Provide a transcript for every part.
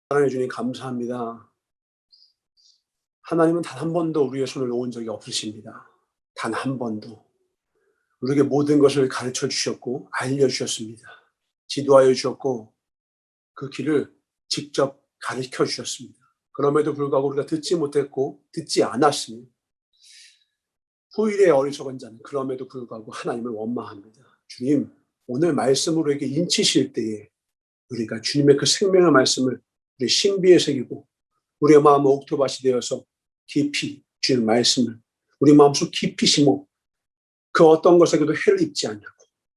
사랑해 주님 감사합니다. 하나님은 단 한 번도 우리의 손을 놓은 적이 없으십니다. 단 한 번도. 우리에게 모든 것을 가르쳐 주셨고 알려주셨습니다. 지도하여 주셨고 그 길을 직접 가르쳐 주셨습니다. 그럼에도 불구하고 우리가 듣지 못했고 듣지 않았으니 후일의 어리석은 자는 그럼에도 불구하고 하나님을 원망합니다. 주님, 오늘 말씀으로 이렇게 인치실 때에 우리가 주님의 그 생명의 말씀을 우리 신비에 새기고 우리의 마음은 옥토밭이 되어서 깊이 주님 말씀을 우리 마음속 깊이 심어 그 어떤 것에게도 해를 입지 않냐고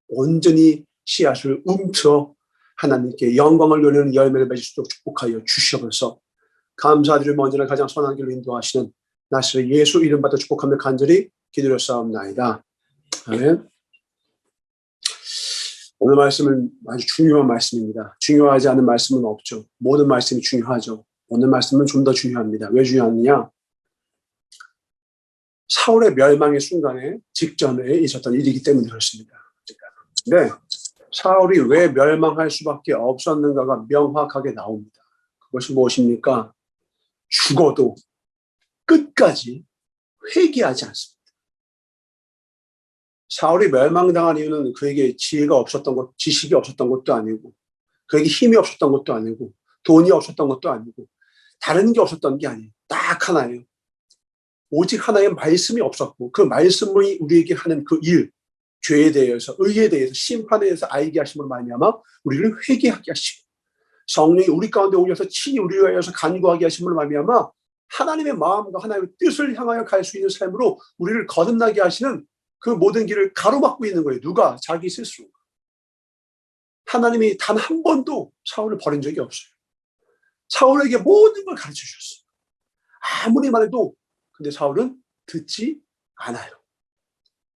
온전히 씨앗을 움켜 하나님께 영광을 돌리는 열매를 맺을 수 있도록 축복하여 주시옵소서. 감사드리며 언제나 가장 선한 길로 인도하시는 나시의 예수 이름 받아 축복하며 간절히 기도렸사옵나이다. 아멘. 오늘 말씀은 아주 중요한 말씀입니다. 중요하지 않은 말씀은 없죠. 모든 말씀이 중요하죠. 오늘 말씀은 좀 더 중요합니다. 왜 중요하느냐? 사울의 멸망의 순간에 직전에 있었던 일이기 때문에 그렇습니다. 근데 사울이 왜 멸망할 수밖에 없었는가가 명확하게 나옵니다. 그것이 무엇입니까? 죽어도 끝까지 회개하지 않습니다. 사울이 멸망당한 이유는 그에게 지혜가 없었던 것, 지식이 없었던 것도 아니고 그에게 힘이 없었던 것도 아니고 돈이 없었던 것도 아니고 다른 게 없었던 게 아니에요. 딱 하나예요. 오직 하나의 말씀이 없었고 그 말씀이 우리에게 하는 그 일, 죄에 대해서, 의에 대해서, 심판에 대해서 알게 하심으로 말미암아 우리를 회개하게 하시고 성령이 우리 가운데 오셔서 친히 우리를 위하여서 간구하게 하심으로 말미암아 하나님의 마음과 하나님의 뜻을 향하여 갈 수 있는 삶으로 우리를 거듭나게 하시는 그 모든 길을 가로막고 있는 거예요. 누가? 자기 스스로. 하나님이 단 한 번도 사울을 버린 적이 없어요. 사울에게 모든 걸 가르쳐 주셨어요. 아무리 말해도 근데 사울은 듣지 않아요.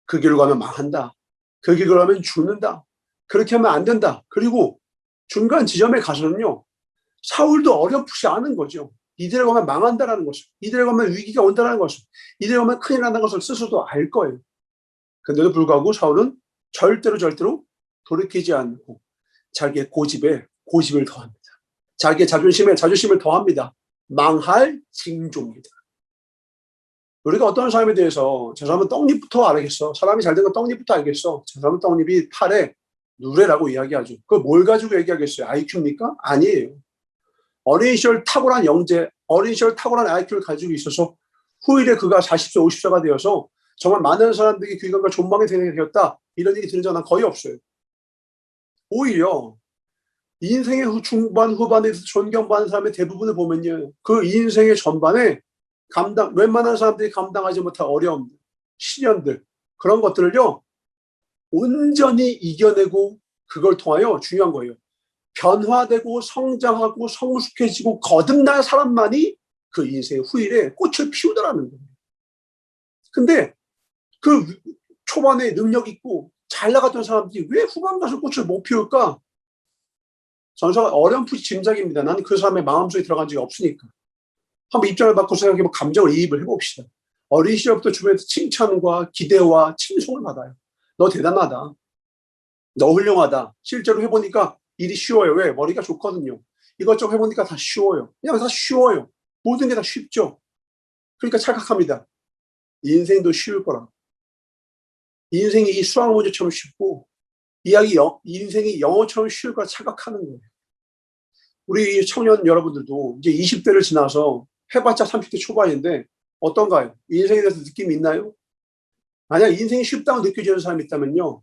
그 길로 가면 망한다. 그 길로 가면 죽는다. 그렇게 하면 안 된다. 그리고 중간 지점에 가서는요. 사울도 어렴풋이 아는 거죠. 이대로 가면 망한다라는 것을. 이대로 가면 위기가 온다는 것을. 이대로 가면 큰일 난다는 것을 스스로도 알 거예요. 그런데도 불구하고 사울은 절대로 돌이키지 않고 자기의 고집을 더합니다. 자기의 자존심을 더합니다. 망할 징조입니다. 우리가 어떤 사람에 대해서 저 사람은 떡잎부터 알겠어. 사람이 잘 된 건 떡잎부터 알겠어. 저 사람은 떡잎이 팔에 누래라고 이야기하죠. 그걸 뭘 가지고 얘기하겠어요? IQ입니까? 아니에요. 어린 시절 탁월한 영재, 어린 시절 탁월한 IQ를 가지고 있어서 후일에 그가 40세, 50세가 되어서 정말 많은 사람들이 귀감과 존망이 되었다. 이런 얘기 들은 적은 거의 없어요. 오히려 인생의 중반, 후반에서 존경받는 사람의 대부분을 보면요. 그 인생의 전반에 웬만한 사람들이 감당하지 못할 어려움, 시련들, 그런 것들을요, 온전히 이겨내고 그걸 통하여 중요한 거예요. 변화되고 성장하고 성숙해지고 거듭난 사람만이 그 인생의 후일에 꽃을 피우더라는 거예요. 근데 그 초반에 능력 있고 잘 나갔던 사람들이 왜 후반 가서 꽃을 못 피울까? 전서가 어렴풋이 짐작입니다. 나는 그 사람의 마음속에 들어간 적이 없으니까. 한번 입장을 바꿔 생각해보고 감정을 이입을 해봅시다. 어린 시절부터 주변에서 칭찬과 기대와 칭송을 받아요. 너 대단하다. 너 훌륭하다. 실제로 해보니까 일이 쉬워요. 왜? 머리가 좋거든요. 이것저것 해보니까 다 쉬워요. 그냥 다 쉬워요. 모든 게 다 쉽죠. 그러니까 착각합니다. 인생도 쉬울 거라. 인생이 이 수학 문제처럼 쉽고 인생이 영어처럼 쉬울 거라 착각하는 거예요. 우리 청년 여러분들도 이제 20대를 지나서 해봤자 30대 초반인데 어떤가요? 인생에 대해서 느낌이 있나요? 만약 인생이 쉽다고 느껴지는 사람이 있다면요.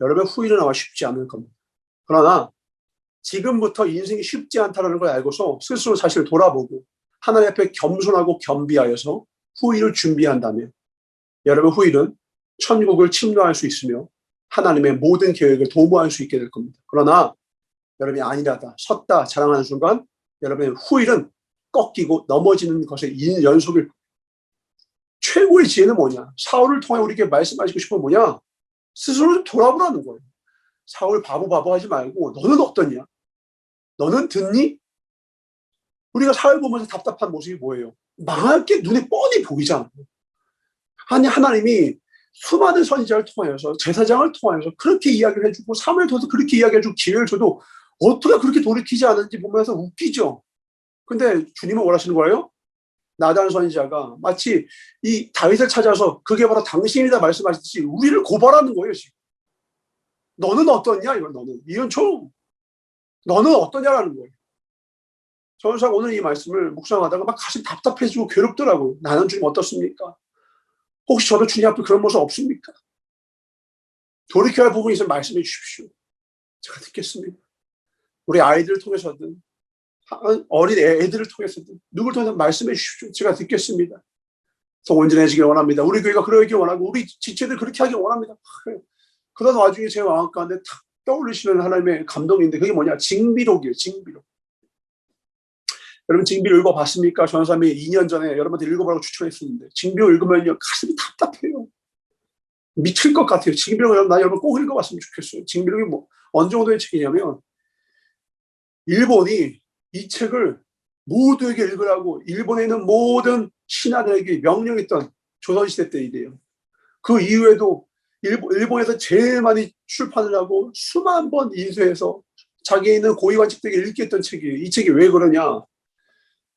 여러분 후일은 아마 쉽지 않을 겁니다. 그러나 지금부터 인생이 쉽지 않다는 걸 알고서 스스로 자신을 돌아보고 하나님 앞에 겸손하고 겸비하여서 후일을 준비한다면 여러분 후일은 천국을 침노할 수 있으며 하나님의 모든 계획을 도모할 수 있게 될 겁니다. 그러나 여러분이 아니라다, 섰다 자랑하는 순간 여러분의 후일은 꺾이고 넘어지는 것의 연속일. 최고의 지혜는 뭐냐? 사울을 통해 우리에게 말씀하시고 싶은 건 뭐냐? 스스로 좀 돌아보라는 거예요. 사울 바보 하지 말고 너는 어떠냐? 너는 듣니? 우리가 사울 보면서 답답한 모습이 뭐예요? 망할 게 눈에 뻔히 보이잖아요. 아니 하나님이 수많은 선지자를 통하여서 제사장을 통하여서 그렇게 이야기를 해주고 사무엘을 통해서 그렇게 이야기해주고 기회를 줘도 어떻게 그렇게 돌이키지 않은지 보면서 웃기죠. 근데 주님은 원하시는 거예요? 나단 선지자가 마치 이 다윗을 찾아서 그게 바로 당신이다 말씀하셨듯이 우리를 고발하는 거예요. 지금. 너는 어떠냐? 이걸 너는 이은총 너는 어떠냐라는 거예요. 저는 오늘 이 말씀을 묵상하다가 막 가슴이 답답해지고 괴롭더라고요. 나는 주님 어떻습니까? 혹시 저도 주님 앞에 그런 모습 없습니까? 돌이켜야 할 부분이 있으면 말씀해 주십시오. 제가 듣겠습니다. 우리 아이들을 통해서든 어린 애들을 통해서든 누구를 통해서 말씀해 주십시오. 제가 듣겠습니다. 더 온전해지길 원합니다. 우리 교회가 그러길 원하고 우리 지체들 그렇게 하길 원합니다. 그런 와중에 제 마음 가운데 탁 떠올리시는 하나님의 감동인데 그게 뭐냐? 징비록이에요. 징비록. 여러분 징비록 읽어봤습니까? 전사님이 2년 전에 여러분한테 읽어보라고 추천했었는데 징비록 읽으면요 가슴이 답답해요. 미칠 것 같아요. 징비록 나 여러분 꼭 읽어봤으면 좋겠어요. 징비록이 뭐 어느 정도의 책이냐면 일본이 이 책을 모두에게 읽으라고 일본에 있는 모든 신하들에게 명령했던 조선시대 때 일이에요. 그 이후에도 일본에서 제일 많이 출판을 하고 수만 번 인쇄해서 자기에 있는 고위관직들에게 읽게 했던 책이에요. 이 책이 왜 그러냐?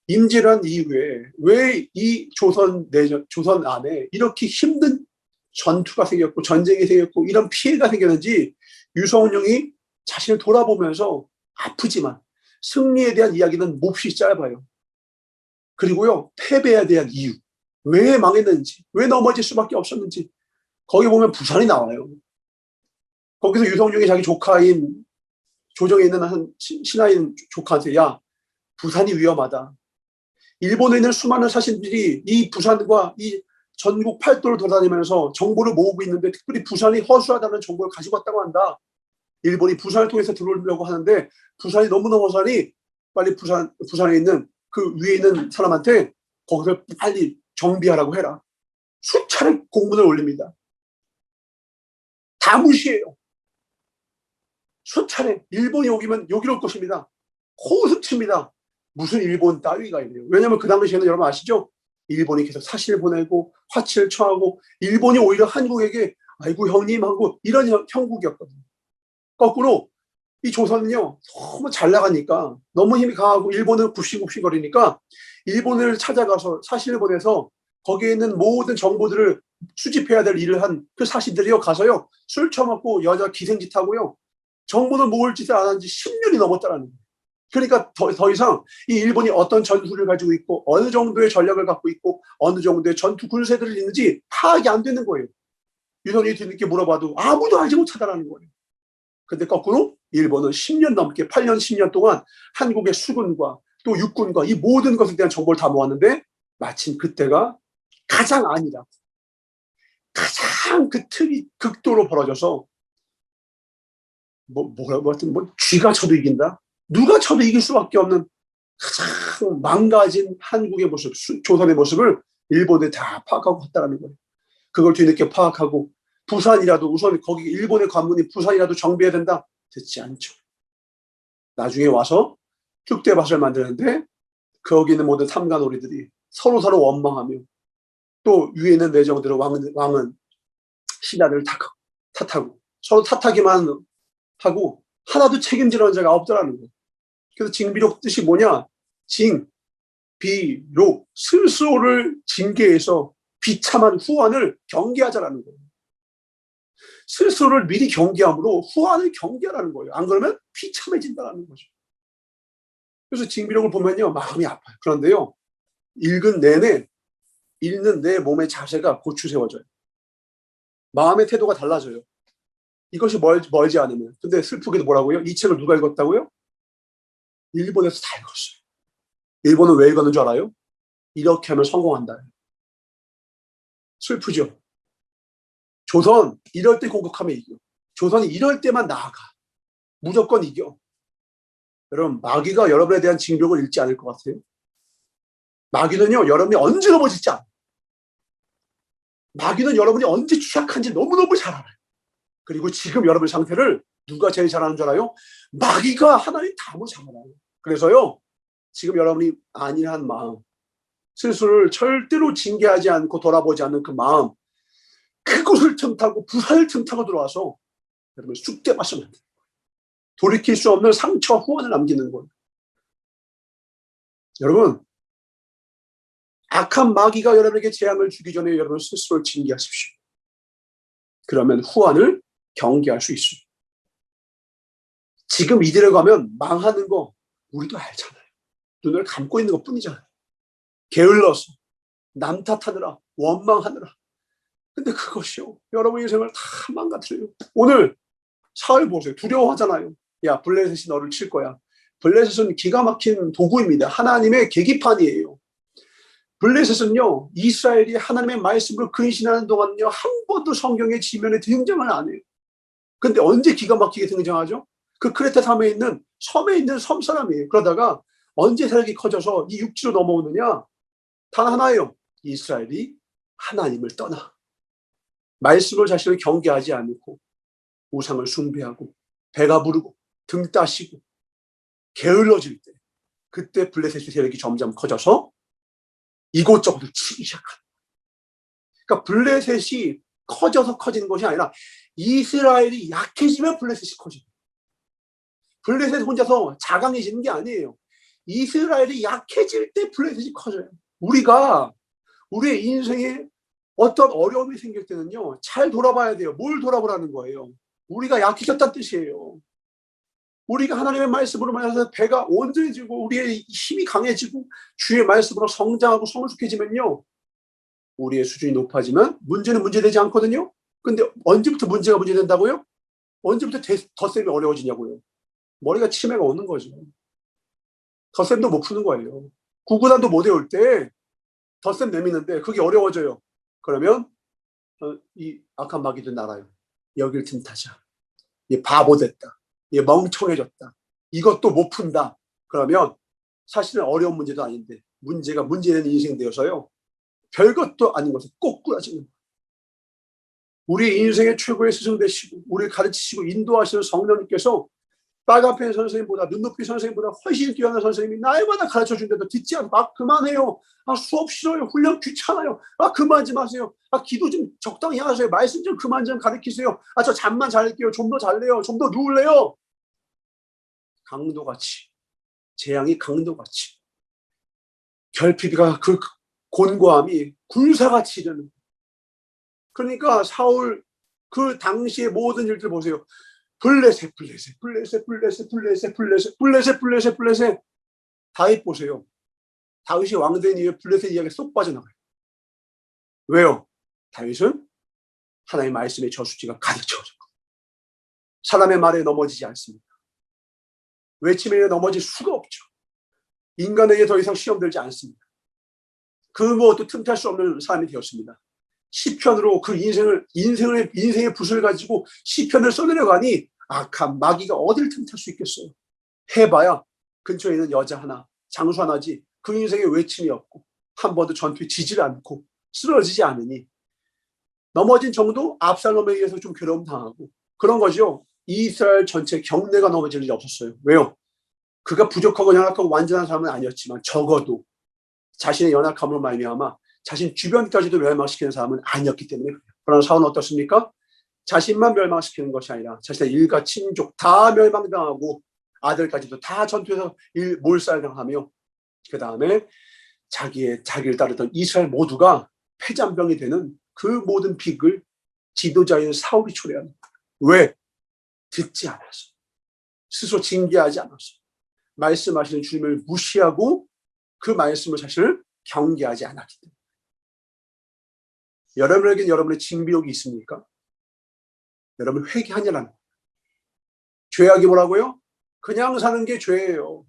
임진왜란 이후에 왜 이 조선 안에 이렇게 힘든 전투가 생겼고 전쟁이 생겼고 이런 피해가 생겼는지 유성룡이 자신을 돌아보면서 아프지만 승리에 대한 이야기는 몹시 짧아요. 그리고요 패배에 대한 이유, 왜 망했는지, 왜 넘어질 수밖에 없었는지 거기 보면 부산이 나와요. 거기서 유성룡이 자기 조카인 조정에 있는 한 신하인 조카한테 야 부산이 위험하다. 일본에 있는 수많은 사신들이 이 부산과 이 전국 팔도를 돌아다니면서 정보를 모으고 있는데 특별히 부산이 허술하다는 정보를 가지고 왔다고 한다. 일본이 부산을 통해서 들어오려고 하는데 부산이 너무너무 허술하니 빨리 부산에 있는 그 위에 있는 사람한테 거기서 빨리 정비하라고 해라. 수차례 공문을 올립니다. 다 무시해요. 수차례 일본이 오기면 여기로 올 것입니다. 호흡칩니다. 무슨 일본 따위가 있네요. 왜냐하면 그 당시에는 여러분 아시죠? 일본이 계속 사신을 보내고 화치를 청하고 일본이 오히려 한국에게 아이고 형님 하고 이런 형국이었거든요. 거꾸로 이 조선은요 너무 잘 나가니까 너무 힘이 강하고 일본은 굽신굽신거리니까 일본을 찾아가서 사신을 보내서 거기에 있는 모든 정보들을 수집해야 될 일을 한 그 사신들이요 가서요 술 처먹고 여자 기생짓하고요 정보를 모을 짓을 안 한 지 10년이 넘었다라는 거예요. 그러니까 더 이상 이 일본이 어떤 전술을 가지고 있고 어느 정도의 전략을 갖고 있고 어느 정도의 전투 군세들을 있는지 파악이 안 되는 거예요. 유선이 뒤늦게 물어봐도 아무도 알지 못하다라는 거예요. 근데 거꾸로 일본은 10년 넘게 8년 10년 동안 한국의 수군과 또 육군과 이 모든 것에 대한 정보를 다 모았는데 마침 그때가 가장 아니라 가장 그 틈이 극도로 벌어져서 뭐라고 하여튼 쥐가 쳐도 이긴다. 누가 쳐도 이길 수밖에 없는 가장 망가진 한국의 모습, 조선의 모습을 일본에 다 파악하고 했다는 거예요. 그걸 뒤늦게 파악하고 부산이라도 우선 거기 일본의 관문이 부산이라도 정비해야 된다. 듣지 않죠. 나중에 와서 쑥대밭을 만드는데 거기 있는 모든 삼가놀이들이 서로 원망하며 또 위에 있는 내정들은 왕은 신하들을 탓하고 서로 탓하기만 하고 하나도 책임지는 자가 없더라는 거예요. 그래서 징비록 뜻이 뭐냐? 징비록 스스로를 징계해서 비참한 후환을 경계하자라는 거예요. 스스로를 미리 경계함으로 후환을 경계하라는 거예요. 안 그러면 비참해진다는 거죠. 그래서 징비록을 보면요 마음이 아파요. 그런데요 읽는 내 몸의 자세가 고추 세워져요. 마음의 태도가 달라져요. 이것이 멀지 않으면. 근데 슬프게도 뭐라고요? 이 책을 누가 읽었다고요? 일본에서 다 읽었어요. 일본은 왜 읽었는 줄 알아요? 이렇게 하면 성공한다. 슬프죠? 조선 이럴 때 공격하면 이겨. 조선이 이럴 때만 나아가. 무조건 이겨. 여러분 마귀가 여러분에 대한 징벽을 읽지 않을 것 같아요. 마귀는요 여러분이 언제 넘어질지 알아요. 마귀는 여러분이 언제 취약한지 너무너무 잘 알아요. 그리고 지금 여러분의 상태를 누가 제일 잘 아는 줄 알아요? 마귀가 하나님 다음으로 잘 알아요. 그래서요 지금 여러분이 안일한 마음, 스스로를 절대로 징계하지 않고 돌아보지 않는 그 마음, 그곳을 틈타고 부산을 틈타고 들어와서 여러분 쑥대밭을 만드는 거예요. 돌이킬 수 없는 상처와 후환을 남기는 거예요. 여러분, 악한 마귀가 여러분에게 재앙을 주기 전에 여러분 스스로를 징계하십시오. 그러면 후환을 경계할 수 있습니다. 지금 이대로 가면 망하는 거 우리도 알잖아요. 눈을 감고 있는 것 뿐이잖아요. 게을러서 남 탓하느라 원망하느라. 근데 그것이요, 여러분 인생을 다 망가뜨려요. 오늘 사흘 보세요. 두려워하잖아요. 야, 블레셋이 너를 칠 거야. 블레셋은 기가 막힌 도구입니다. 하나님의 계기판이에요. 블레셋은요, 이스라엘이 하나님의 말씀을 근신하는 동안요, 한 번도 성경의 지면에 등장을 안 해요. 근데 언제 기가 막히게 등장하죠? 그 크레타 섬에 있는 섬 사람이에요. 그러다가 언제 세력이 커져서 이 육지로 넘어오느냐? 단 하나예요. 이스라엘이 하나님을 떠나 말씀을 자신을 경계하지 않고 우상을 숭배하고 배가 부르고 등 따시고 게을러질 때, 그때 블레셋의 세력이 점점 커져서 이곳저곳을 치기 시작합니다. 그러니까 블레셋이 커져서 커지는 것이 아니라 이스라엘이 약해지면 블레셋이 커집니다. 블레셋 혼자서 자강해지는 게 아니에요. 이스라엘이 약해질 때 블레셋이 커져요. 우리가 우리의 인생에 어떤 어려움이 생길 때는요, 잘 돌아봐야 돼요. 뭘 돌아보라는 거예요? 우리가 약해졌다는 뜻이에요. 우리가 하나님의 말씀으로 말해서 배가 온전해지고 우리의 힘이 강해지고 주의 말씀으로 성장하고 성숙해지면요, 우리의 수준이 높아지면 문제는 문제되지 않거든요. 근데 언제부터 문제가 문제된다고요? 언제부터 덧셈이 어려워지냐고요. 머리가 치매가 오는 거죠. 덧셈도 못 푸는 거예요. 구구단도 못 외울 때 덧셈 내미는데 그게 어려워져요. 그러면 이 악한 마귀들 날아요. 여길 틈타자. 얘 바보 됐다. 얘 멍청해졌다. 이것도 못 푼다. 그러면 사실은 어려운 문제도 아닌데 문제가 문제되는 인생 되어서요, 별것도 아닌 것을 꼬꾸라지는 거예요. 우리 인생의 최고의 스승 되시고 우리를 가르치시고 인도하시는 성령님께서 빨간펜 선생님보다 눈높이 선생님보다 훨씬 뛰어난 선생님이 날마다 가르쳐준데도 듣지 않고, 아 그만해요, 아 수업 싫어요, 훈련 귀찮아요, 아 그만 좀 하세요, 아 기도 좀 적당히 하세요, 말씀 좀 그만 좀 가르치세요, 아 저 잠만 잘게요, 좀 더 잘래요, 좀 더 누울래요. 강도같이, 재앙이 강도같이, 결핍이가 그 곤고함이 굴사같이 이르는. 그러니까 사울 그 당시의 모든 일들 보세요. 블레셋 다윗 보세요. 다윗이 왕된 이후에 블레셋 이야기 쏙 빠져나가요. 왜요? 다윗은 하나님의 말씀의 저수지가 가득 채워졌고 사람의 말에 넘어지지 않습니다. 외침에 넘어질 수가 없죠. 인간에게 더 이상 시험 들지 않습니다. 그 무엇도 틈탈 수 없는 사람이 되었습니다. 시편으로 그 인생의 붓을 가지고 시편을 써내려가니 악한 마귀가 어딜 틈탈 수 있겠어요. 해봐야 근처에 있는 여자 하나, 장수 하나지 그 인생에 외침이 없고 한 번도 전투에 지질 않고 쓰러지지 않으니 넘어진 정도 압살롬에 의해서 좀 괴로움 당하고 그런 거죠. 이스라엘 전체 경내가 넘어질 일이 없었어요. 왜요? 그가 부족하고 연약하고 완전한 사람은 아니었지만 적어도 자신의 연약함으로 말미암아 자신 주변까지도 멸망시키는 사람은 아니었기 때문에 그래요. 그러나 사울은 어떻습니까? 자신만 멸망시키는 것이 아니라 자신의 일가 친족 다 멸망당하고 아들까지도 다 전투에서 몰살당하며 그 다음에 자기를 따르던 이스라엘 모두가 패잔병이 되는 그 모든 빅을 지도자인 사울이 초래합니다. 왜? 듣지 않아서, 스스로 징계하지 않아서, 말씀하시는 주님을 무시하고 그 말씀을 사실 경계하지 않았기 때문에. 여러분에게는 여러분의 징비욕이 있습니까? 여러분 회개하냐는 거예요. 죄악이 뭐라고요? 그냥 사는 게 죄예요.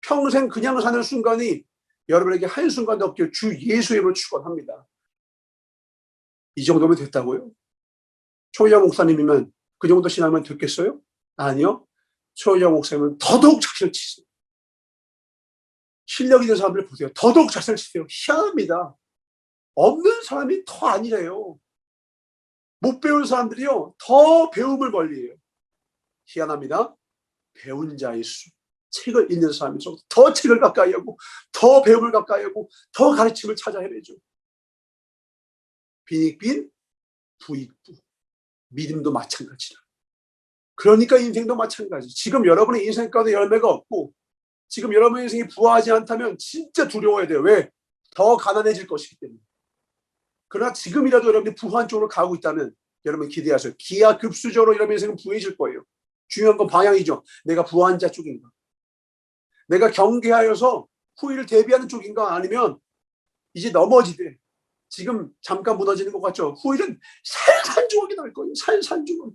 평생 그냥 사는 순간이 여러분에게 한순간도 없길 주 예수의 이름으로 축원합니다. 이 정도면 됐다고요? 초희자 목사님이면 그 정도 신앙면 됐겠어요? 아니요. 초희자 목사님은 더더욱 자신을 치세요. 실력 있는 사람들 보세요. 더더욱 자신을 치세요. 희한합니다. 없는 사람이 더 아니래요. 못 배운 사람들이요, 더 배움을 멀리해요. 희한합니다. 배운 자의 수, 책을 읽는 사람일수록 더 책을 가까이 하고 더 배움을 가까이 하고 더 가르침을 찾아 헤매죠. 빈익빈 부익부, 믿음도 마찬가지라. 그러니까 인생도 마찬가지. 지금 여러분의 인생 가운데 열매가 없고 지금 여러분의 인생이 부하지 않다면 진짜 두려워야 돼요. 왜? 더 가난해질 것이기 때문에. 그러나 지금이라도 여러분이 부한 쪽으로 가고 있다면 여러분 기대하세요. 기하급수적으로 여러분의 인생은 부해질 거예요. 중요한 건 방향이죠. 내가 부한 자 쪽인가? 내가 경계하여서 후일을 대비하는 쪽인가? 아니면 이제 넘어지되 지금 잠깐 무너지는 것 같죠? 후일은 산산조각이 날 거예요. 산산조각.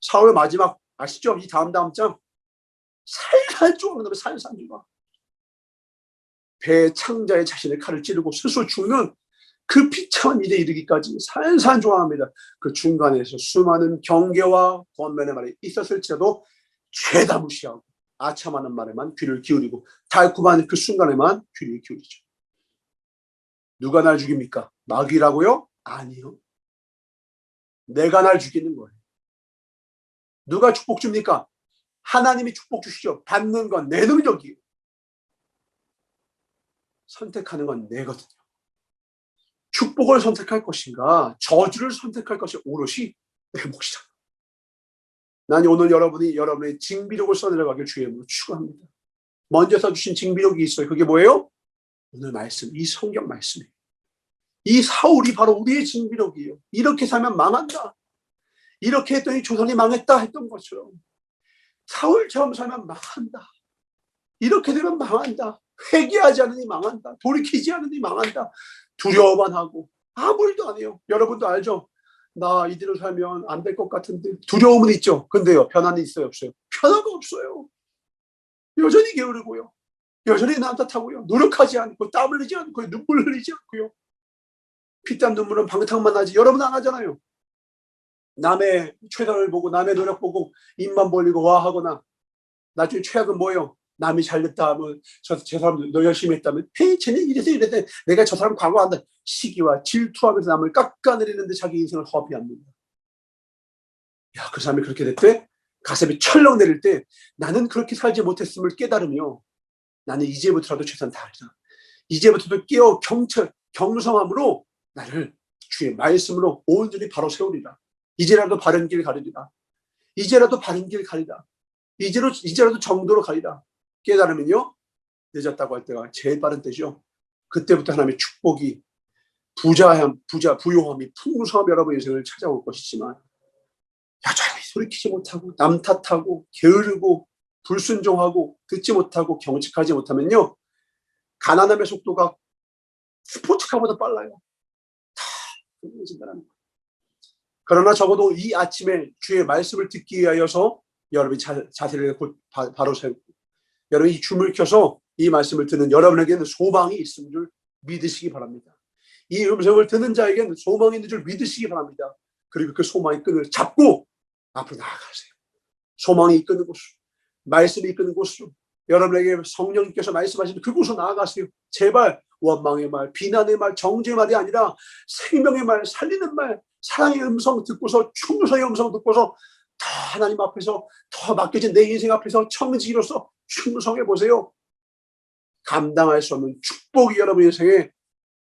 사월 마지막 아시죠? 이 다음 장 산산조각 나면 산산조각. 배 창자의 자신의 칼을 찌르고 스스로 죽는 그 비참한 일에 이르기까지 산산조각합니다. 그 중간에서 수많은 경계와 권면의 말이 있었을지라도 죄다 무시하고 아참하는 말에만 귀를 기울이고 달콤한 그 순간에만 귀를 기울이죠. 누가 날 죽입니까? 마귀라고요? 아니요. 내가 날 죽이는 거예요. 누가 축복 줍니까? 하나님이 축복 주시죠. 받는 건 내 능력이에요. 선택하는 건 내거든요. 축복을 선택할 것인가 저주를 선택할 것이 오롯이 내 몫이다. 난 오늘 여러분의 징비록을 써내려가길 주의 이름으로 축원합니다. 먼저 써주신 징비록이 있어요. 그게 뭐예요? 오늘 말씀, 이 성경 말씀이에요. 이 사울이 바로 우리의 징비록이에요. 이렇게 살면 망한다. 이렇게 했더니 조선이 망했다 했던 것처럼 사울처럼 살면 망한다. 이렇게 되면 망한다. 회개하지 않으니 망한다. 돌이키지 않으니 망한다. 두려워만 하고 아무 일도 안 해요. 여러분도 알죠? 나 이대로 살면 안 될 것 같은데 두려움은 있죠. 근데요, 변화는 있어요, 없어요? 변화가 없어요. 여전히 게으르고요. 여전히 남탓하고요. 노력하지 않고 땀 흘리지 않고 눈물 흘리지 않고요. 피땀 눈물은 방탕만 하지 여러분 안 하잖아요. 남의 최선을 보고 남의 노력 보고 입만 벌리고 와 하거나 나중에 최악은 뭐예요? 남이 잘됐다 하면 저 사람 너 열심히 했다면 쟤는 이래서 내가 저 사람 과거한다. 시기와 질투하면서 남을 깎아내리는데 자기 인생을 허비합니다. 야, 그 사람이 그렇게 됐대? 가슴이 철렁 내릴 때 나는 그렇게 살지 못했음을 깨달으며 나는 이제부터라도 최선 다하리라. 이제부터도 깨어 경성함으로 나를 주의 말씀으로 온전히 바로 세우리라. 이제라도 바른 길 가리리라. 이제라도 바른 길 가리라. 이제라도 정도로 가리라. 깨달으면요, 늦었다고 할 때가 제일 빠른 때죠. 그때부터 하나님의 축복이 부요함이 풍성함 여러분 인생을 찾아올 것이지만 여전히 돌이키지 못하고 남 탓하고 게으르고 불순종하고 듣지 못하고 경직하지 못하면요, 가난함의 속도가 스포츠카보다 빨라요. 다 끝내진다는 거예요. 그러나 적어도 이 아침에 주의 말씀을 듣기 위하여서 여러분이 자세를 곧 바로 세우고 여러분이 이 줌을 켜서 이 말씀을 듣는 여러분에게는 소망이 있음을 줄 믿으시기 바랍니다. 이 음성을 듣는 자에게는 소망이 있는 줄 믿으시기 바랍니다. 그리고 그 소망의 끈을 잡고 앞으로 나아가세요. 소망이 이끄는 곳으로, 말씀이 이끄는 곳으로, 여러분에게 성령님께서 말씀하시는 그곳으로 나아가세요. 제발 원망의 말, 비난의 말, 정죄의 말이 아니라 생명의 말, 살리는 말, 사랑의 음성 듣고서, 충성의 음성 듣고서 더 하나님 앞에서 더 맡겨진 내 인생 앞에서 청지기로서 충성해 보세요. 감당할 수 없는 축복이 여러분 인생에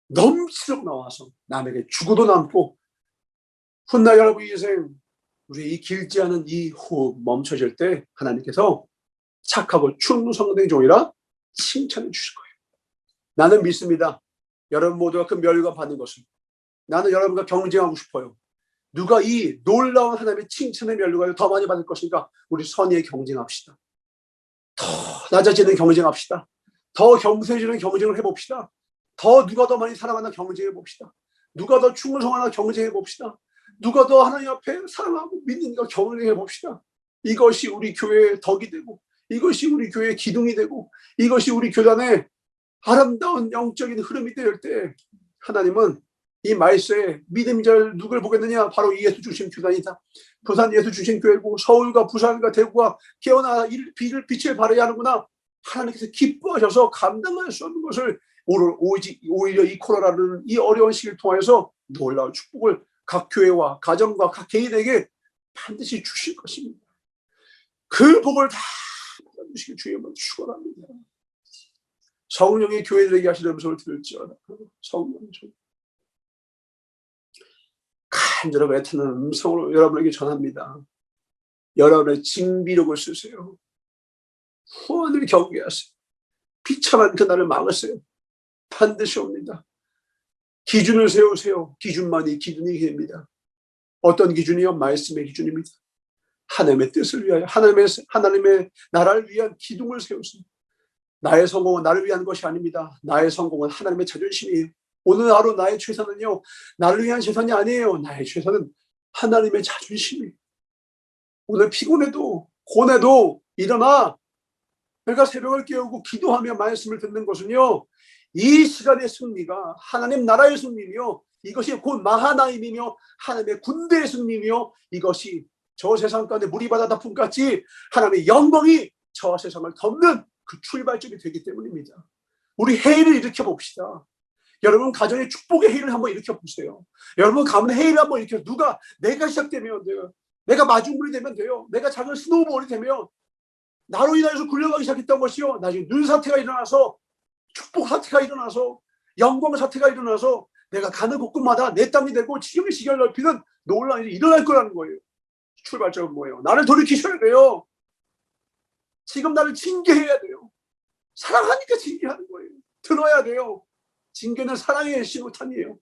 넘치도록 나와서 남에게 주고도 남고 훗날 여러분 인생 우리 이 길지 않은 이 호흡 멈춰질 때 하나님께서 착하고 충성된 종이라 칭찬해 주실 거예요. 나는 믿습니다. 여러분 모두가 그 멸관 받는 것을 나는 여러분과 경쟁하고 싶어요. 누가 이 놀라운 하나님의 칭찬의 멸관을 더 많이 받을 것인가? 우리 선의에 경쟁합시다. 더 낮아지는 경쟁합시다. 더 겸손해지는 경쟁을 해봅시다. 누가 더 많이 사랑하나 경쟁해봅시다. 누가 더 충성하나 경쟁해봅시다. 누가 더 하나님 앞에 사랑하고 믿는가 경쟁해봅시다. 이것이 우리 교회의 덕이 되고 이것이 우리 교회의 기둥이 되고 이것이 우리 교단의 아름다운 영적인 흐름이 될 때 하나님은 이 말세에 믿음절 누굴 보겠느냐? 바로 예수 주신 교단이다. 부산 예수 주신 교회고 서울과 부산과 대구가 깨어나 빛을 발해야 하는구나. 하나님께서 기뻐하셔서 감당할 수 없는 것을 오히려 이 코로나라는 이 어려운 시기를 통해서 놀라운 축복을 각 교회와 가정과 각 개인에게 반드시 주실 것입니다. 그 복을 다 받아주시길 주의 이름으로 축원합니다. 성령의 교회들에게 하시는 음성을 들을지어다. 성령 좀 간절하고 애타는 음성으로 여러분에게 전합니다. 여러분의 징비록을 쓰세요. 후원을 경계하세요. 비참한 그날을 막으세요. 반드시 옵니다. 기준을 세우세요. 기준만이 기준이 됩니다. 어떤 기준이요? 말씀의 기준입니다. 하나님의 뜻을 위하여 하나님의 나라를 위한 기둥을 세우세요. 나의 성공은 나를 위한 것이 아닙니다. 나의 성공은 하나님의 자존심이에요. 오늘 하루 나의 최선은요, 나를 위한 최선이 아니에요. 나의 최선은 하나님의 자존심이에요. 오늘 피곤해도 고뇌도 일어나 내가 새벽을 깨우고 기도하며 말씀을 듣는 것은요, 이 시간의 승리가 하나님 나라의 승리며 이것이 곧 마하나임이며 하나님의 군대의 승리며 이것이 저 세상 가운데 물이 바다 품같이 하나님의 영광이 저 세상을 덮는 그 출발점이 되기 때문입니다. 우리 회의를 일으켜 봅시다. 여러분 가정의 축복의 회의를 한번 일으켜 보세요. 여러분 가문의 회의를 한번 일으켜 누가 내가 시작되면 돼요. 내가 마중물이 되면 돼요. 내가 작은 스노우볼이 되면 나로 인하여서 굴려가기 시작했던 것이요. 나중에 눈 사태가 일어나서 축복 사태가 일어나서 영광 사태가 일어나서 내가 가는 곳곳마다 내 땅이 되고 지경의 시경을 넓히는 놀라운 일이 일어날 거라는 거예요. 출발점은 뭐예요? 나를 돌이키셔야 돼요. 지금 나를 징계해야 돼요. 사랑하니까 징계하는 거예요. 들어야 돼요. 징계는 사랑의 신호탄이에요.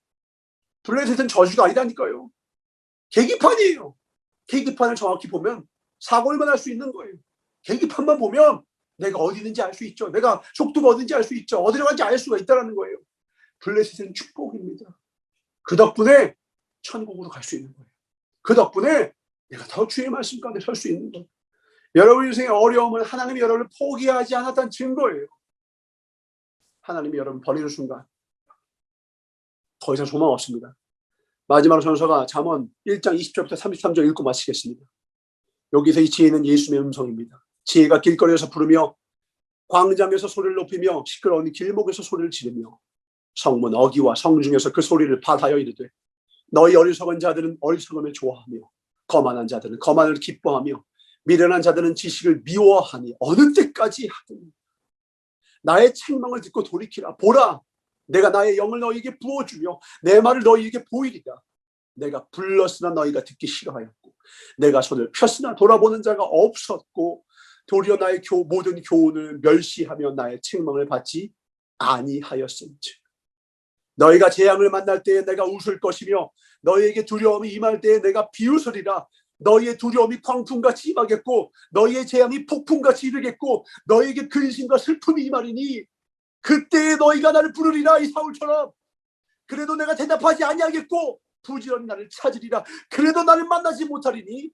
블레셋은 저주가 아니라니까요. 계기판이에요. 계기판을 정확히 보면 사고를 할 수 있는 거예요. 계기판만 보면 내가 어디 있는지 알 수 있죠. 내가 속도가 어딘지 알 수 있죠. 어디로 간지 알 수가 있다는 거예요. 블레셋은 축복입니다. 그 덕분에 천국으로 갈 수 있는 거예요. 그 덕분에 내가 더 주의 말씀 가운데 설 수 있는 거예요. 여러분 인생의 어려움은 하나님이 여러분을 포기하지 않았다는 증거예요. 하나님이 여러분 버리는 순간 더 이상 소망 없습니다. 마지막으로 전서가 잠언 1장 20절부터 33절 읽고 마치겠습니다. 여기서 이 지혜는 예수님의 음성입니다. 지혜가 길거리에서 부르며 광장에서 소리를 높이며 시끄러운 길목에서 소리를 지르며 성문 어귀와 성중에서 그 소리를 발하여 이르되 너희 어리석은 자들은 어리석음을 좋아하며 거만한 자들은 거만을 기뻐하며 미련한 자들은 지식을 미워하니 어느 때까지 하느냐. 나의 책망을 듣고 돌이키라. 보라, 내가 나의 영을 너희에게 부어주며 내 말을 너희에게 보이리라. 내가 불렀으나 너희가 듣기 싫어하였고 내가 손을 폈으나 돌아보는 자가 없었고 도리어 나의 모든 교훈을 멸시하며 나의 책망을 받지 아니하였은즉 너희가 재앙을 만날 때에 내가 웃을 것이며 너희에게 두려움이 임할 때에 내가 비웃으리라. 너희의 두려움이 광풍같이 임하겠고 너희의 재앙이 폭풍같이 이르겠고 너희에게 근심과 슬픔이 임하리니 그때에 너희가 나를 부르리라. 이 사울처럼 그래도 내가 대답하지 아니하겠고 부지런히 나를 찾으리라. 그래도 나를 만나지 못하리니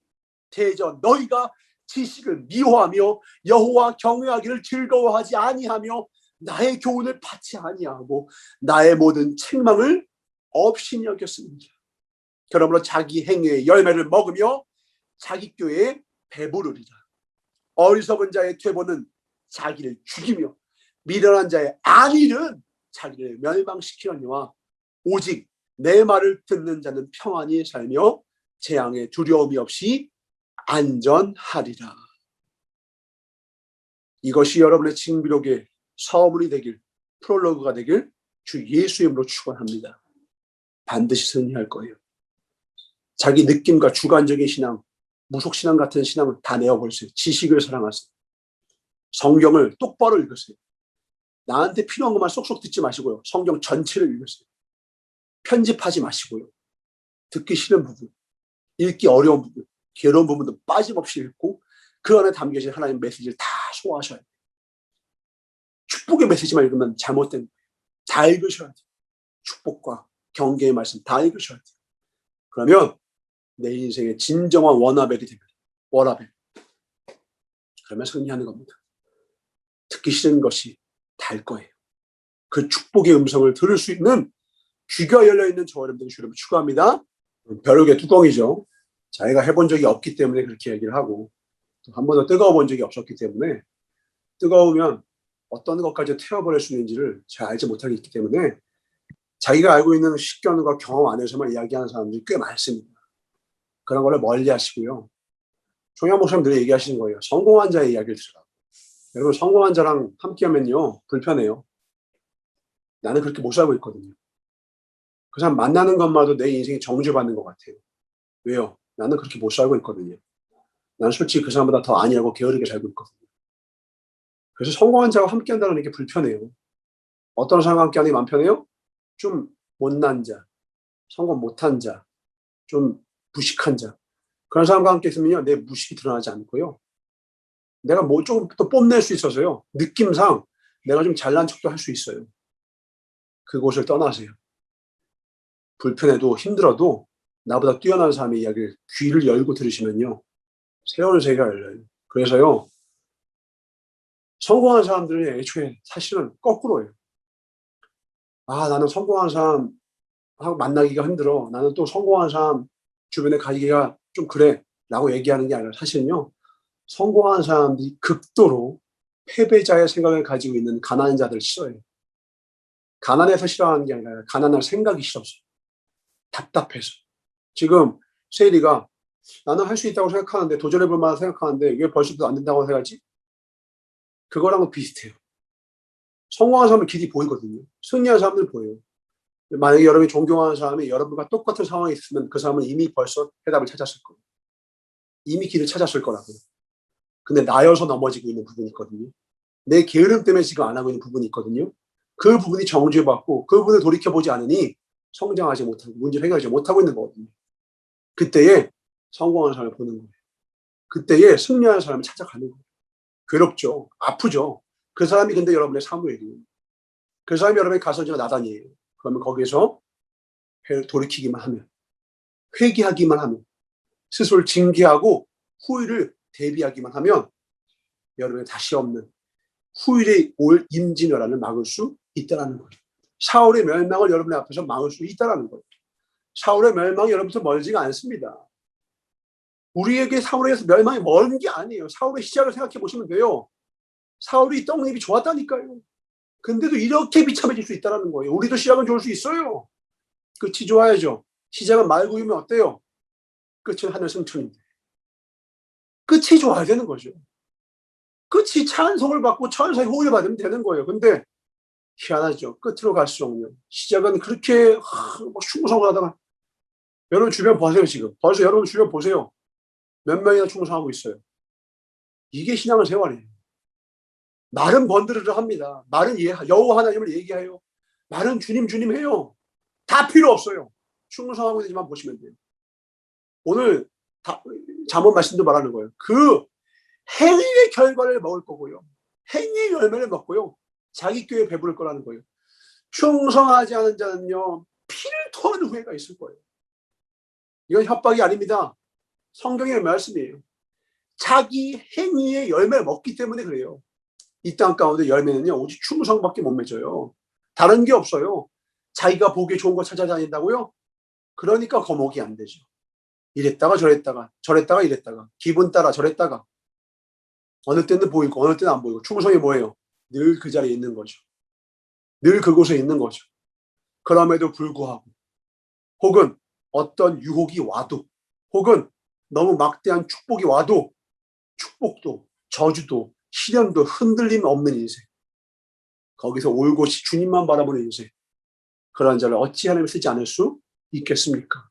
대전 너희가 지식을 미워하며 여호와 경외하기를 즐거워하지 아니하며 나의 교훈을 받지 아니하고 나의 모든 책망을 없이 여겼습니다. 그러므로 자기 행위의 열매를 먹으며 자기 꾀에 배부르리라. 어리석은 자의 퇴보는 자기를 죽이며 미련한 자의 안위는 자기를 멸망시키려니와 오직 내 말을 듣는 자는 평안히 살며 재앙에 두려움이 없이 안전하리라. 이것이 여러분의 징비록의 서문이 되길, 프롤로그가 되길 주 예수 이름으로 축원합니다. 반드시 승리할 거예요. 자기 느낌과 주관적인 신앙, 무속신앙 같은 신앙을 다 내어버리세요. 지식을 사랑하세요. 성경을 똑바로 읽으세요. 나한테 필요한 것만 쏙쏙 듣지 마시고요. 성경 전체를 읽으세요. 편집하지 마시고요. 듣기 싫은 부분, 읽기 어려운 부분, 괴로운 부분도 빠짐없이 읽고 그 안에 담겨진 하나님의 메시지를 다 소화하셔야 돼요. 축복의 메시지만 읽으면 잘못된 거예요. 다 읽으셔야 돼요. 축복과 경계의 말씀 다 읽으셔야 돼요. 그러면 내 인생의 진정한 워너벨이 됩니다. 워너벨. 그러면 승리하는 겁니다. 듣기 싫은 것이 달 거예요. 그 축복의 음성을 들을 수 있는 귀가 열려있는 저와 여러분들 주님을 축원합니다. 벼룩의 뚜껑이죠. 자기가 해본 적이 없기 때문에 그렇게 얘기를 하고 한 번도 뜨거워 본 적이 없었기 때문에 뜨거우면 어떤 것까지 태워버릴 수 있는지를 잘 알지 못하기 때문에 자기가 알고 있는 식견과 경험 안에서만 이야기하는 사람들이 꽤 많습니다. 그런 거를 멀리 하시고요. 종양 목사님들이 얘기하시는 거예요. 성공한 자의 이야기를 들으라고. 여러분 성공한 자랑 함께하면요 불편해요. 나는 그렇게 못 살고 있거든요. 그 사람 만나는 것마도 내 인생이 정죄받는 것 같아요. 왜요? 나는 그렇게 못 살고 있거든요. 나는 솔직히 그 사람보다 더 안일하고 게으르게 살고 있거든요. 그래서 성공한 자와 함께 한다는 게 불편해요. 어떤 사람과 함께 하는 게 마음 편해요? 좀 못난 자, 성공 못한 자, 좀 무식한 자. 그런 사람과 함께 있으면요, 내 무식이 드러나지 않고요. 내가 뭐 조금 더 뽐낼 수 있어서요. 느낌상 내가 좀 잘난 척도 할 수 있어요. 그곳을 떠나세요. 불편해도 힘들어도 나보다 뛰어난 사람의 이야기를 귀를 열고 들으시면요. 새로운 세계가 열려요. 그래서요. 성공한 사람들은 애초에 사실은 거꾸로예요. 아, 나는 성공한 사람하고 만나기가 힘들어. 나는 또 성공한 사람 주변에 가기가 좀 그래. 라고 얘기하는 게 아니라 사실은요. 성공한 사람들이 극도로 패배자의 생각을 가지고 있는 가난한 자들 싫어해요. 가난해서 싫어하는 게 아니라 가난할 생각이 싫어서. 답답해서. 지금 세일이가 나는 할 수 있다고 생각하는데 도전해볼 만하다 생각하는데 왜 벌써도 안 된다고 생각하지? 그거랑은 비슷해요. 성공한 사람은 길이 보이거든요. 승리한 사람들 보여요. 만약에 여러분이 존경하는 사람이 여러분과 똑같은 상황에 있으면 그 사람은 이미 벌써 해답을 찾았을 거예요. 이미 길을 찾았을 거라고요. 근데 나여서 넘어지고 있는 부분이 있거든요. 내 게으름 때문에 지금 안 하고 있는 부분이 있거든요. 그 부분이 정죄받고 그 부분을 돌이켜보지 않으니 성장하지 못하고 문제를 해결하지 못하고 있는 거거든요. 그때에 성공하는 사람을 보는 거예요. 그때에 승리하는 사람을 찾아가는 거예요. 괴롭죠. 아프죠. 그 사람이 근데 여러분의 사무엘이에요. 그 사람이 여러분의 가서지가 나단이에요. 그러면 거기에서 돌이키기만 하면, 회개하기만 하면, 스스로를 징계하고 후일을 대비하기만 하면 여러분의 다시 없는 후일에 올 임진왜란을 막을 수 있다는 거예요. 사울의 멸망을 여러분의 앞에서 막을 수 있다는 거예요. 사울의 멸망이 여러분부터 멀지가 않습니다. 우리에게 사울에서 멸망이 먼 게 아니에요. 사울의 시작을 생각해 보시면 돼요. 사울이 떡잎이 좋았다니까요. 근데도 이렇게 비참해질 수 있다는 거예요. 우리도 시작은 좋을 수 있어요. 끝이 좋아야죠. 시작은 말구이면 어때요? 끝은 하늘 승천인데. 끝이 좋아야 되는 거죠. 끝이 찬송을 받고 천사의 호의를 받으면 되는 거예요. 근데 희한하죠. 끝으로 갈수록요. 시작은 그렇게 막 충성하다가 여러분 주변 보세요. 지금 벌써 여러분 주변 보세요. 몇 명이나 충성하고 있어요. 이게 신앙의 생활이에요. 말은 번드르르 합니다. 말은 여호와 하나님을 얘기해요. 말은 주님 주님 해요. 다 필요 없어요. 충성하고 있지만 보시면 돼요. 오늘 잠언 말씀도 말하는 거예요. 그 행위의 결과를 먹을 거고요. 행위의 열매를 먹고요. 자기 꾀에 배부를 거라는 거예요. 충성하지 않은 자는요. 피를 토하는 후회가 있을 거예요. 이건 협박이 아닙니다. 성경의 말씀이에요. 자기 행위의 열매를 먹기 때문에 그래요. 이 땅 가운데 열매는요. 오직 충성밖에 못 맺어요. 다른 게 없어요. 자기가 보기에 좋은 거 찾아다닌다고요? 그러니까 거목이 안 되죠. 이랬다가 저랬다가 이랬다가 기분 따라 저랬다가 어느 때는 보이고 어느 때는 안 보이고 충성이 뭐예요? 늘 그 자리에 있는 거죠. 늘 그곳에 있는 거죠. 그럼에도 불구하고 혹은 어떤 유혹이 와도 혹은 너무 막대한 축복이 와도 축복도 저주도 시련도 흔들림 없는 인생 거기서 올곧이 주님만 바라보는 인생 그런 자를 어찌 하나님 쓰지 않을 수 있겠습니까?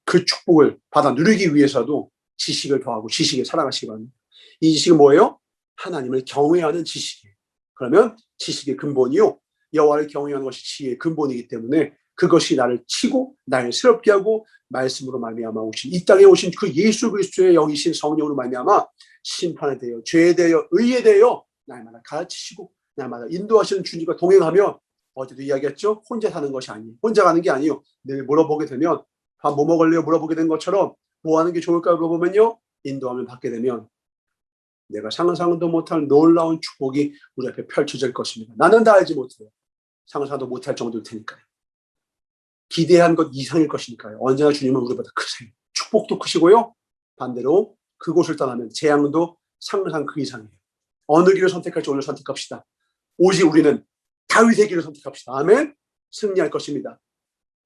그 축복을 받아 누리기 위해서도 지식을 더하고 지식에 살아가시기 바랍니다. 이 지식은 뭐예요? 하나님을 경외하는 지식이에요. 그러면 지식의 근본이요. 여호와를 경외하는 것이 지혜의 근본이기 때문에 그것이 나를 치고 나를 새롭게 하고 말씀으로 말미암아 오신 이 땅에 오신 그 예수 그리스도의 영이신 성령으로 말미암아 심판에 대하여 죄에 대하여 의에 대하여 날마다 가르치시고 날마다 인도하시는 주님과 동행하며 어제도 이야기했죠. 혼자 사는 것이 아니에요. 혼자 가는 게 아니에요. 늘 물어보게 되면 밥 뭐 먹을래요? 물어보게 된 것처럼 뭐 하는 게 좋을까 물어보면요. 인도함을 받게 되면 내가 상상도 못할 놀라운 축복이 우리 앞에 펼쳐질 것입니다. 나는 다 알지 못해요. 상상도 못할 정도일 테니까요. 기대한 것 이상일 것이니까요. 언제나 주님은 우리보다 크세요. 축복도 크시고요. 반대로 그곳을 떠나면 재앙도 상상 그 이상이에요. 어느 길을 선택할지 오늘 선택합시다. 오직 우리는 다윗의 길을 선택합시다. 아멘. 승리할 것입니다.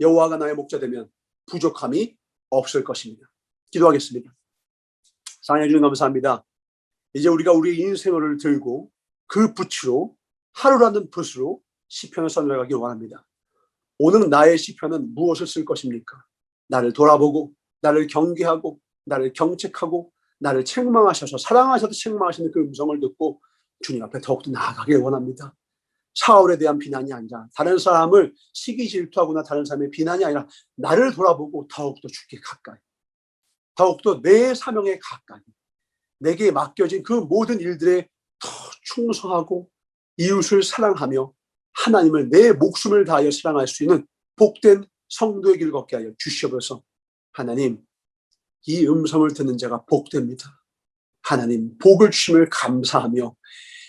여호와가 나의 목자 되면 부족함이 없을 것입니다. 기도하겠습니다. 사랑해 주님 감사합니다. 이제 우리가 우리의 인생을 들고 그 붓으로 하루라는 붓으로 시편을 써나가길 원합니다. 오늘 나의 시편은 무엇을 쓸 것입니까? 나를 돌아보고 나를 경계하고 나를 경책하고 나를 책망하셔서 사랑하셔서 책망하시는 그 음성을 듣고 주님 앞에 더욱더 나아가길 원합니다. 사울에 대한 비난이 아니라 다른 사람을 시기 질투하거나 다른 사람의 비난이 아니라 나를 돌아보고 더욱더 주께 가까이, 더욱더 내 사명에 가까이, 내게 맡겨진 그 모든 일들에 더 충성하고 이웃을 사랑하며 하나님을 내 목숨을 다하여 사랑할 수 있는 복된 성도의 길 걷게 하여 주시옵소서. 하나님, 이 음성을 듣는 자가 복됩니다. 하나님, 복을 주심을 감사하며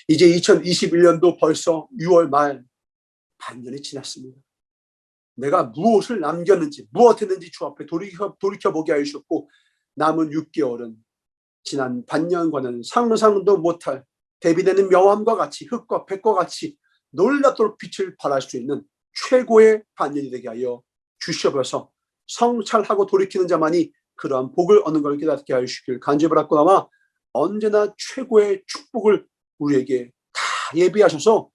이제 2021년도 벌써 6월 말 반년이 지났습니다. 내가 무엇을 남겼는지 무엇했는지 주 앞에 돌이켜보게 하여 주셨고 남은 6개월은 지난 반년과는 상상도 못할 대비되는 명함과 같이 흙과 백과 같이 놀랍도록 빛을 발할 수 있는 최고의 반년이 되게 하여 주시옵소서. 성찰하고 돌이키는 자만이 그러한 복을 얻는 걸 깨닫게 하여 주시길 간절히 바랐구나마 언제나 최고의 축복을 우리에게 다 예비하셔서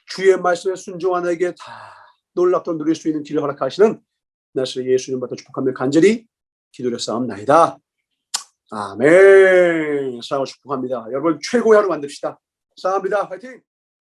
주의 말씀에 순종하는 에게 다 놀랍도록 누릴 수 있는 길을 허락하시는 나스렛 예수님 받아 축복하며 간절히 기도드렸사옵나이다. 아멘. 사랑을 축복합니다. 여러분 최고의 하루 만듭시다. 사랑합니다. 화이팅!